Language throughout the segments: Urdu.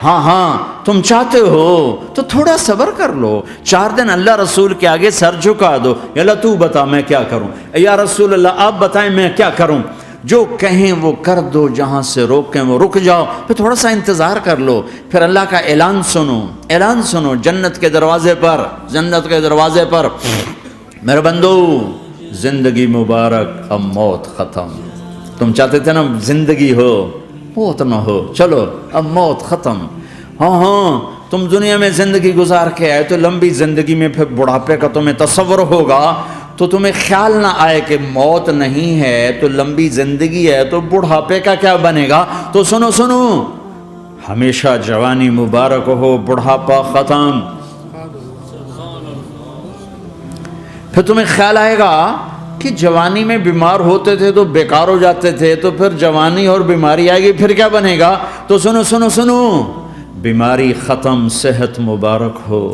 ہاں ہاں تم چاہتے ہو تو تھوڑا صبر کر لو، 4 دن اللہ رسول کے آگے سر جھکا دو، یا اللہ تو بتا میں کیا کروں، یا رسول اللہ آپ بتائیں میں کیا کروں، جو کہیں وہ کر دو، جہاں سے روکیں وہ رک جاؤ، پھر تھوڑا سا انتظار کر لو، پھر اللہ کا اعلان سنو، اعلان سنو جنت کے دروازے پر، جنت کے دروازے پر، میرے بندو زندگی مبارک اب موت ختم، تم چاہتے تھے نا زندگی ہو موت نہ ہو، چلو اب موت ختم، ہاں ہاں تم دنیا میں زندگی گزار کے آئے تو لمبی زندگی میں پھر بڑھاپے کا تمہیں تصور ہوگا تو تمہیں خیال نہ آئے کہ موت نہیں ہے تو لمبی زندگی ہے تو بڑھاپے کا کیا بنے گا، تو سنو سنو ہمیشہ جوانی مبارک ہو، بڑھاپا ختم، پھر تمہیں خیال آئے گا کہ جوانی میں بیمار ہوتے تھے تو بیکار ہو جاتے تھے، تو پھر جوانی اور بیماری آئے گی پھر کیا بنے گا، تو سنو سنو سنو بیماری ختم، صحت مبارک ہو،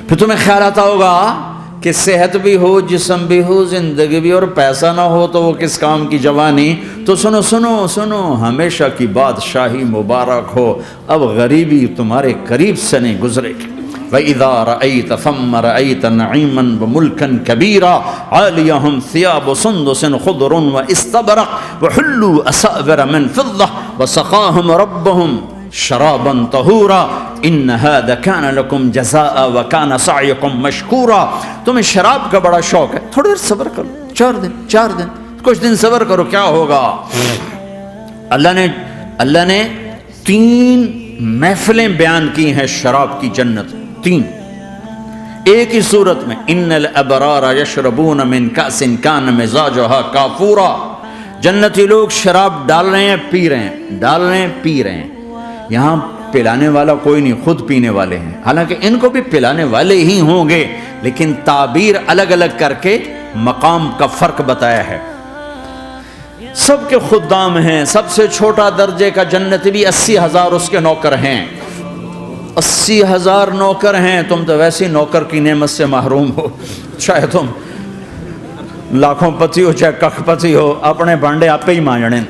پھر تمہیں خیال آتا ہوگا کہ صحت بھی ہو، جسم بھی ہو، زندگی بھی، اور پیسہ نہ ہو تو وہ کس کام کی جوانی، تو سنو سنو سنو ہمیشہ کی بادشاہی مبارک ہو، اب غریبی تمہارے قریب سے نہیں گزرے گی، وَإِذَا رَأَيْتَ ثَمَّ رَأَيْتَ نَعِيمًا وَمُلْكًا كَبِيرًا عَالِيَهُمْ ثِيَابُ سُنْدُسٍ خُضْرٌ وَإِسْتَبْرَقٍ وَحُلُّوا أَسَاوِرَ مِنْ فِضَّةٍ وَسَقَاهُمْ رَبُّهُمْ شَرَابًا طَهُورًا إِنَّ هَذَا كَانَ لَكُمْ جَزَاءً وَكَانَ سَعْيُكُمْ مَشْكُورًا، تمہیں شراب کا بڑا شوق ہے، تھوڑی دیر صبر کرو، 4 دن کچھ دن صبر کرو، کیا ہوگا، اللہ نے 3 محفلیں بیان کی ہیں شراب کی جنت، 3 ایک ہی صورت میں، ان الابرار یشربون من کأس کان مزاجها کافورا، جنتی لوگ شراب ڈال رہے ہیں پی رہے ہیں، ڈال رہے ہیں پی رہے ہیں، یہاں پلانے والا کوئی نہیں، خود پینے والے ہیں، حالانکہ ان کو بھی پلانے والے ہی ہوں گے، لیکن تعبیر الگ الگ کر کے مقام کا فرق بتایا ہے، سب کے خدام ہیں، سب سے چھوٹا درجے کا جنتی بھی 80,000 اس کے نوکر ہیں، 80,000 نوکر ہیں، تم تو ویسے نوکر کی نعمت سے محروم ہو، چاہے تم لاکھوں پتی ہو چاہے کخ پتی ہو، اپنے بانڈے آپ پہ ہی مانجنے،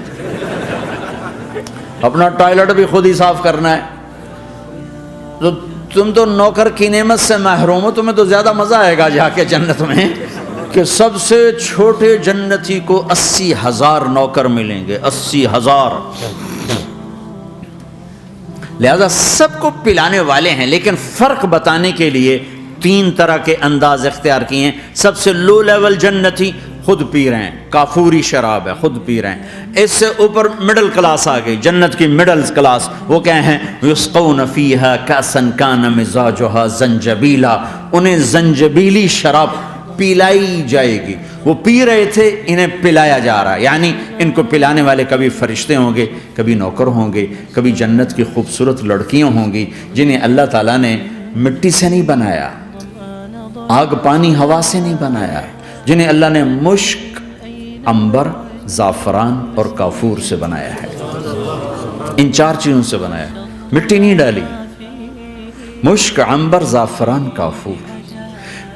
اپنا ٹوائلٹ بھی خود ہی صاف کرنا ہے، تو تم تو نوکر کی نعمت سے محروم ہو، تمہیں تو زیادہ مزہ آئے گا جا کے جنت میں کہ سب سے چھوٹے جنتی کو 80,000 نوکر ملیں گے، 80,000، لہذا سب کو پلانے والے ہیں، لیکن فرق بتانے کے لیے 3 طرح کے انداز اختیار کیے ہیں، سب سے لو لیول جنتی خود پی رہے ہیں، کافوری شراب ہے خود پی رہے ہیں، اس سے اوپر مڈل کلاس آ گئی، جنت کی مڈل کلاس، وہ کہے ہیں یسقون فیہا کأسا کان مزاجها زنجبیلا، انہیں زنجبیلی شراب پلائی جائے گی، وہ پی رہے تھے انہیں پلایا جا رہا ہے، یعنی ان کو پلانے والے کبھی فرشتے ہوں گے، کبھی نوکر ہوں گے، کبھی جنت کی خوبصورت لڑکیاں ہوں گی جنہیں اللہ تعالیٰ نے مٹی سے نہیں بنایا، آگ پانی ہوا سے نہیں بنایا، جنہیں اللہ نے مشک، عنبر، زعفران اور کافور سے بنایا ہے، ان 4 چیزوں سے بنایا، مٹی نہیں ڈالی، مشک، عنبر، زعفران، کافور،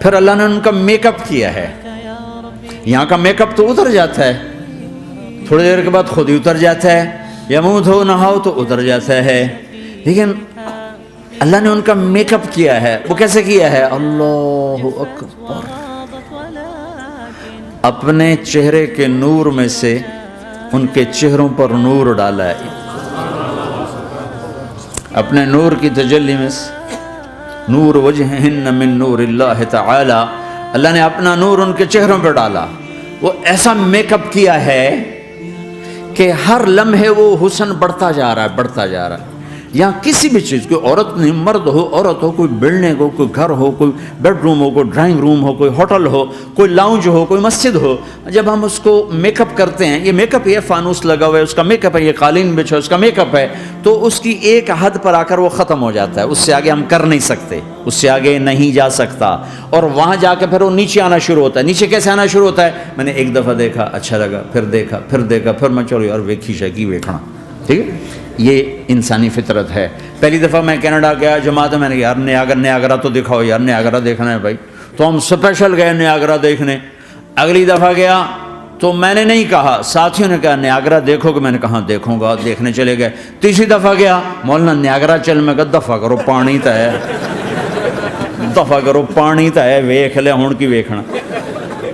پھر اللہ نے ان کا میک اپ کیا ہے، یہاں کا میک اپ تو اتر جاتا ہے، تھوڑی دیر کے بعد خود ہی اتر جاتا ہے، یا منہ دھو نہاؤ تو اتر جاتا ہے، لیکن اللہ نے ان کا میک اپ کیا ہے، وہ کیسے کیا ہے، اللہ اکبر، اپنے چہرے کے نور میں سے ان کے چہروں پر نور ڈالا ہے، اپنے نور کی تجلی میں سے، نور وجہہن من نور اللہ تعالی، اللہ نے اپنا نور ان کے چہروں پہ ڈالا، وہ ایسا میک اپ کیا ہے کہ ہر لمحے وہ حسن بڑھتا جا رہا ہے، بڑھتا جا رہا ہے، یہاں کسی بھی چیز، کوئی عورت نہیں، مرد ہو، عورت ہو، کوئی بلڈنگ ہو، کوئی گھر ہو، کوئی بیڈ روم ہو، کوئی ڈرائنگ روم ہو، کوئی ہوٹل ہو، کوئی لاؤنج ہو، کوئی مسجد ہو، جب ہم اس کو میک اپ کرتے ہیں، یہ میک اپ یہ فانوس لگا ہوا ہے اس کا میک اپ ہے، یہ قالین بچھا اس کا میک اپ ہے، تو اس کی ایک حد پر آ کر وہ ختم ہو جاتا ہے، اس سے آگے ہم کر نہیں سکتے، اس سے آگے نہیں جا سکتا، اور وہاں جا کے پھر وہ نیچے آنا شروع ہوتا ہے، نیچے کیسے آنا شروع ہوتا ہے، میں نے ایک دفعہ دیکھا اچھا لگا، پھر دیکھا، پھر میں چلو یار ویکھی شیکی ویکھنا، ٹھیک ہے، یہ انسانی فطرت ہے۔ پہلی دفعہ میں کینیڈا گیا جماعت میں نے یار نیاگرا تو دکھاؤ یار، نیاگرا دیکھنا ہے بھائی، تو ہم اسپیشل گئے نیاگرا دیکھنے، اگلی دفعہ گیا تو میں نے نہیں کہا، ساتھیوں نے کہا نیاگرا دیکھو گے؟ میں نے کہا دیکھوں گا، دیکھنے چلے گئے۔ تیسری دفعہ گیا، مولانا نیاگرا چل، میں کہا دفعہ کرو پانی تا ہے، دفعہ کرو پانی تا ہے، ویکھ لے ہون کی ویکھنا۔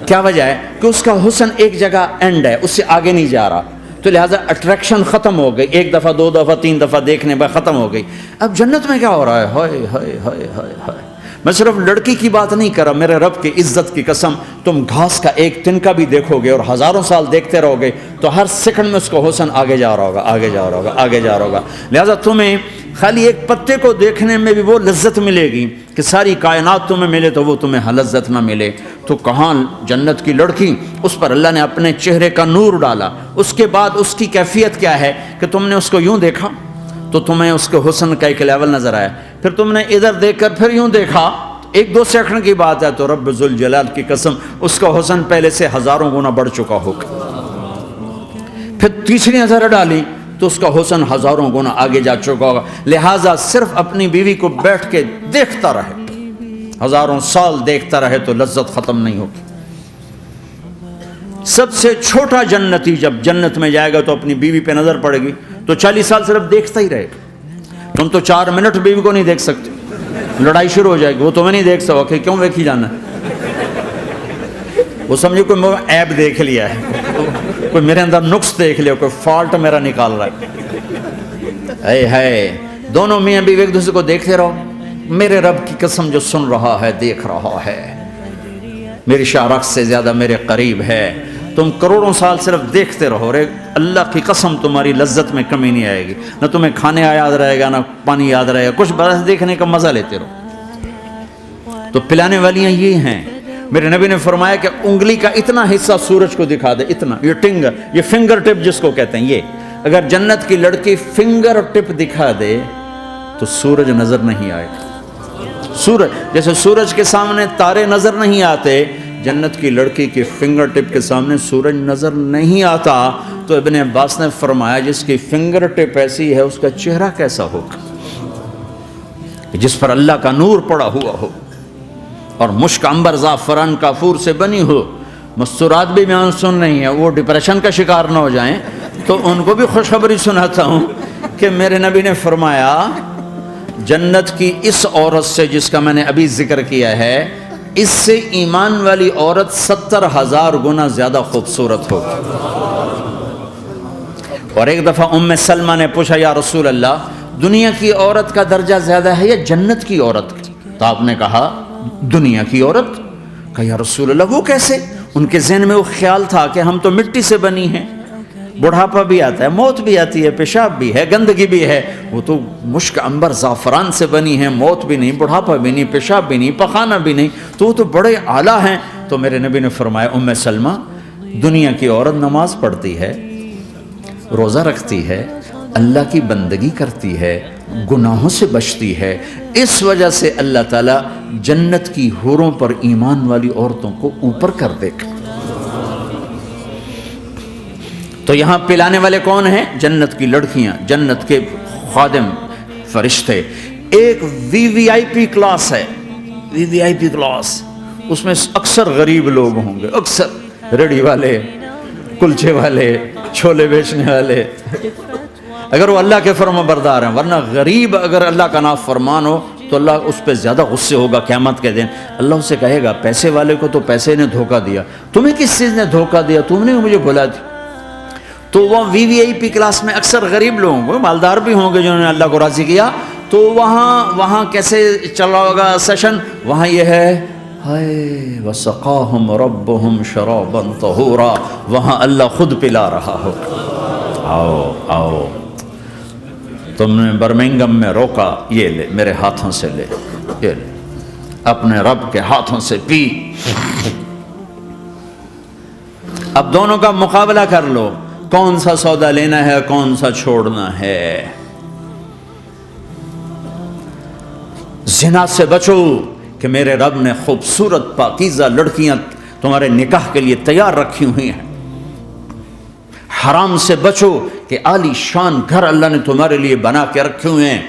کیا وجہ ہے؟ کہ اس کا حسن ایک جگہ اینڈ ہے، اس سے آگے نہیں جا رہا، تو لہٰذا اٹریکشن ختم ہو گئی، ایک دفعہ دو دفعہ تین دفعہ دیکھنے بعد ختم ہو گئی۔ اب جنت میں کیا ہو رہا ہے؟ ہائے ہائے ہائے ہائے ہائے، میں صرف لڑکی کی بات نہیں کر رہا، میرے رب کی عزت کی قسم، تم گھاس کا ایک تنکا بھی دیکھو گے اور ہزاروں سال دیکھتے رہو گے تو ہر سیکنڈ میں اس کو حسن آگے جا رہا ہوگا، آگے جا رہا ہوگا، آگے جا رہا ہوگا۔ لہٰذا تمہیں خالی ایک پتے کو دیکھنے میں بھی وہ لذت ملے گی کہ ساری کائنات تمہیں ملے تو وہ تمہیں لذت نہ ملے۔ تو کہاں جنت کی لڑکی، اس پر اللہ نے اپنے چہرے کا نور ڈالا، اس کے بعد اس کی کیفیت کیا ہے کہ تم نے اس کو یوں دیکھا تو تمہیں اس کے حسن کا ایک لیول نظر آیا، پھر تم نے ادھر دیکھ کر پھر یوں دیکھا، ایک دو سیکنڈ کی بات ہے، تو رب ذوالجلال کی قسم اس کا حسن پہلے سے ہزاروں گنا بڑھ چکا ہوگا۔ پھر تیسری نظر ڈالی تو اس کا حسن ہزاروں گنا آگے جا چکا ہوگا۔ لہٰذا صرف اپنی بیوی کو بیٹھ کے دیکھتا رہے، ہزاروں سال دیکھتا رہے تو لذت ختم نہیں ہوگی۔ سب سے چھوٹا جنتی جب جنت میں جائے گا تو اپنی بیوی پہ نظر پڑے گی تو 40 سال صرف دیکھتا ہی رہے گا۔ تم تو 4 منٹ بیوی کو نہیں دیکھ سکتے، لڑائی شروع ہو جائے گی، وہ تمہیں نہیں دیکھ سکو کہ کیوں دیکھی جانا ہے، وہ سمجھو کوئی عیب دیکھ لیا ہے، کوئی میرے اندر نقص دیکھ لیا، کوئی فالٹ میرا نکال رہا ہے۔ اے دونوں میاں بیوی ایک دوسرے کو دیکھتے رہو، میرے رب کی قسم جو سن رہا ہے، دیکھ رہا ہے، میری شارخ سے زیادہ میرے قریب ہے۔ تم کروڑوں سال صرف دیکھتے رہو، رے اللہ کی قسم تمہاری لذت میں کمی نہیں آئے گی، نہ تمہیں کھانے یاد رہے گا، نہ پانی یاد رہے گا، کچھ برس دیکھنے کا مزہ لیتے رہو۔ تو پلانے والیاں یہ ہیں۔ میرے نبی نے فرمایا کہ انگلی کا اتنا حصہ سورج کو دکھا دے، اتنا، یہ فنگر ٹپ جس کو کہتے ہیں، یہ اگر جنت کی لڑکی فنگر ٹپ دکھا دے تو سورج نظر نہیں آئے گا۔ سورج جیسے سورج کے سامنے تارے نظر نہیں آتے، جنت کی لڑکی کے فنگر ٹپ کے سامنے سورج نظر نہیں آتا۔ تو ابن عباس نے فرمایا جس کی فنگر ٹپ ایسی ہے اس کا چہرہ کیسا ہوگا، جس پر اللہ کا نور پڑا ہوا ہو اور مشک عنبر زعفران کافور سے بنی ہو۔ مستورات بھی میں سن رہی ہیں، وہ ڈپریشن کا شکار نہ ہو جائیں، تو ان کو بھی خوشخبری سناتا ہوں کہ میرے نبی نے فرمایا جنت کی اس عورت سے جس کا میں نے ابھی ذکر کیا ہے، اس سے ایمان والی عورت 70,000 گنا زیادہ خوبصورت ہوگی۔ اور ایک دفعہ ام سلمہ نے پوچھا یا رسول اللہ، دنیا کی عورت کا درجہ زیادہ ہے یا جنت کی عورت کا؟ تو آپ نے کہا دنیا کی عورت۔ کہا یا رسول اللہ وہ کیسے؟ ان کے ذہن میں وہ خیال تھا کہ ہم تو مٹی سے بنی ہیں، بڑھاپا بھی آتا ہے، موت بھی آتی ہے، پیشاب بھی ہے، گندگی بھی ہے، وہ تو مشک عنبر زعفران سے بنی ہیں، موت بھی نہیں، بڑھاپا بھی نہیں، پیشاب بھی نہیں، پخانہ بھی نہیں، تو وہ تو بڑے اعلیٰ ہیں۔ تو میرے نبی نے فرمایا ام سلمہ، دنیا کی عورت نماز پڑھتی ہے، روزہ رکھتی ہے، اللہ کی بندگی کرتی ہے، گناہوں سے بچتی ہے، اس وجہ سے اللہ تعالیٰ جنت کی حوروں پر ایمان والی عورتوں کو اوپر کر دے گا۔ تو یہاں پلانے والے کون ہیں؟ جنت کی لڑکیاں، جنت کے خادم فرشتے۔ ایک وی وی آئی پی کلاس ہے، وی وی آئی پی کلاس، اس میں اکثر غریب لوگ ہوں گے، اکثر ریڑھی والے، کلچے والے، چھولے بیچنے والے، اگر وہ اللہ کے فرما بردار ہیں، ورنہ غریب اگر اللہ کا نافرمان ہو تو اللہ اس پہ زیادہ غصے ہوگا قیامت کے دن۔ اللہ اسے کہے گا پیسے والے کو تو پیسے نے دھوکہ دیا، تمہیں کس چیز نے دھوکہ دیا؟ تم نے مجھے بھلا دی۔ تو وہ وی وی آئی پی کلاس میں اکثر غریب لوگ ہوں گے، مالدار بھی ہوں گے جنہوں نے اللہ کو راضی کیا، تو وہاں کیسے چل رہا ہوگا سیشن؟ وہاں یہ ہے ہائے وسقاہم ربہم شرابا طہورا، وہاں اللہ خود پلا رہا ہوگا، آؤ آؤ، تم نے برمنگم میں روکا، یہ لے میرے ہاتھوں سے لے، یہ لے اپنے رب کے ہاتھوں سے پی۔ اب دونوں کا مقابلہ کر لو، کون سا سودا لینا ہے، کون سا چھوڑنا ہے۔ زنا سے بچو کہ میرے رب نے خوبصورت پاکیزہ لڑکیاں تمہارے نکاح کے لیے تیار رکھی ہوئی ہیں۔ حرام سے بچو کہ عالی شان گھر اللہ نے تمہارے لیے بنا کے رکھے ہوئے ہیں،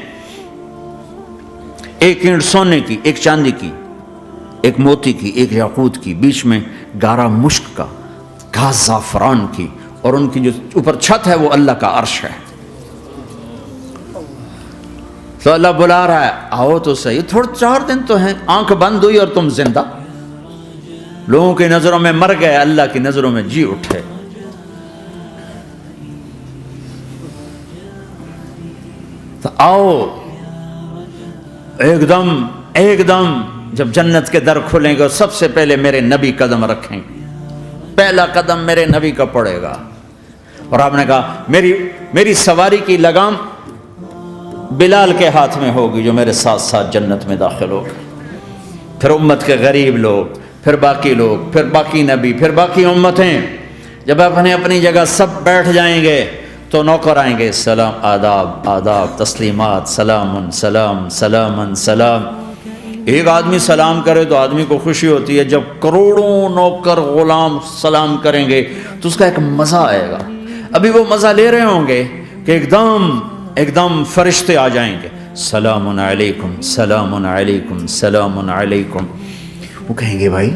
ایک اینٹ سونے کی، ایک چاندی کی، ایک موتی کی، ایک یاقوت کی، بیچ میں گارا مشک کا، گھاس زعفران کی، اور ان کی جو اوپر چھت ہے وہ اللہ کا عرش ہے۔ تو اللہ بلا رہا ہے آؤ تو صحیح، تھوڑے 4 دن تو ہیں، آنکھ بند ہوئی اور تم زندہ، لوگوں کی نظروں میں مر گئے، اللہ کی نظروں میں جی اٹھے۔ تو آؤ، ایک دم جب جنت کے در کھلیں گے سب سے پہلے میرے نبی قدم رکھیں گے، پہلا قدم میرے نبی کا پڑے گا۔ اور آپ نے کہا میری سواری کی لگام بلال کے ہاتھ میں ہوگی جو میرے ساتھ ساتھ جنت میں داخل ہوگا، پھر امت کے غریب لوگ، پھر باقی لوگ، پھر باقی نبی، پھر باقی امتیں۔ جب اپنی جگہ سب بیٹھ جائیں گے تو نوکر آئیں گے، سلام، آداب، آداب، تسلیمات، سلام، سلام، سلام، سلام۔ ایک آدمی سلام کرے تو آدمی کو خوشی ہوتی ہے، جب کروڑوں نوکر غلام سلام کریں گے تو اس کا ایک مزہ آئے گا۔ ابھی وہ مزہ لے رہے ہوں گے کہ ایک دم فرشتے آ جائیں گے، سلام علیکم، سلام علیکم، سلام علیکم۔ وہ کہیں گے بھائی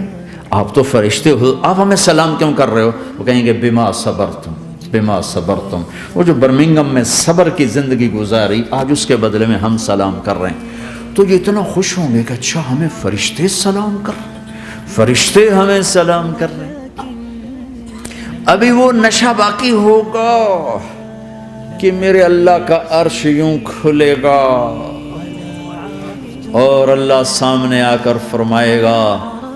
آپ تو فرشتے ہو، آپ ہمیں سلام کیوں کر رہے ہو؟ وہ کہیں گے بما صبرتم، بما صبرتم، وہ جو برمنگم میں صبر کی زندگی گزاری آج اس کے بدلے میں ہم سلام کر رہے ہیں۔ تو یہ اتنا خوش ہوں گے کہ اچھا ہمیں فرشتے سلام کر رہے ہیں، فرشتے ہمیں سلام کر رہے ہیں۔ ابھی وہ نشہ باقی ہوگا کہ میرے اللہ کا عرش یوں کھلے گا اور اللہ سامنے آ کر فرمائے گا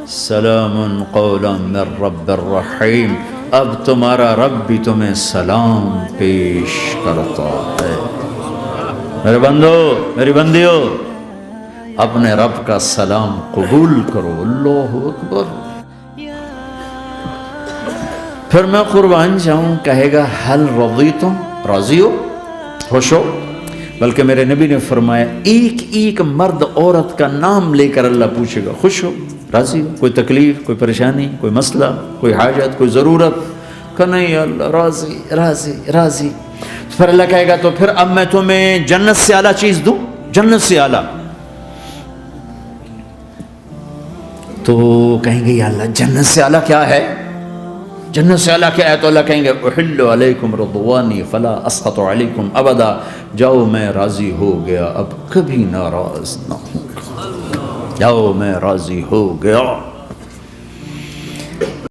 سلام قولا من رب الرحیم، اب تمہارا رب بھی تمہیں سلام پیش کرتا ہے۔ میرے بندو، میری بندیو، اپنے رب کا سلام قبول کرو، اللہ اکبر۔ پھر میں قربان جاؤں، کہے گا حل رضیتم، راضی ہو، خوش ہو؟ بلکہ میرے نبی نے فرمایا ایک مرد عورت کا نام لے کر اللہ پوچھے گا، خوش ہو، راضی ہو؟ کوئی تکلیف، کوئی پریشانی، کوئی مسئلہ، کوئی حاجت، کوئی ضرورت؟ کہ نہیں اللہ، راضی راضی راضی۔ پھر اللہ کہے گا تو پھر اب میں تمہیں جنت سے اعلیٰ چیز دوں، جنت سے اعلیٰ۔ تو کہیں گے یا اللہ جنت سے اعلیٰ کیا ہے؟ جنت سے اعلیٰ کیا ہے؟ تو اللہ کہیں گے احل علیکم رضوانی فلا اسخط علیکم ابدا، جاؤ میں راضی ہو گیا، اب کبھی ناراض نہ ہوں، جاؤ میں راضی ہو گیا۔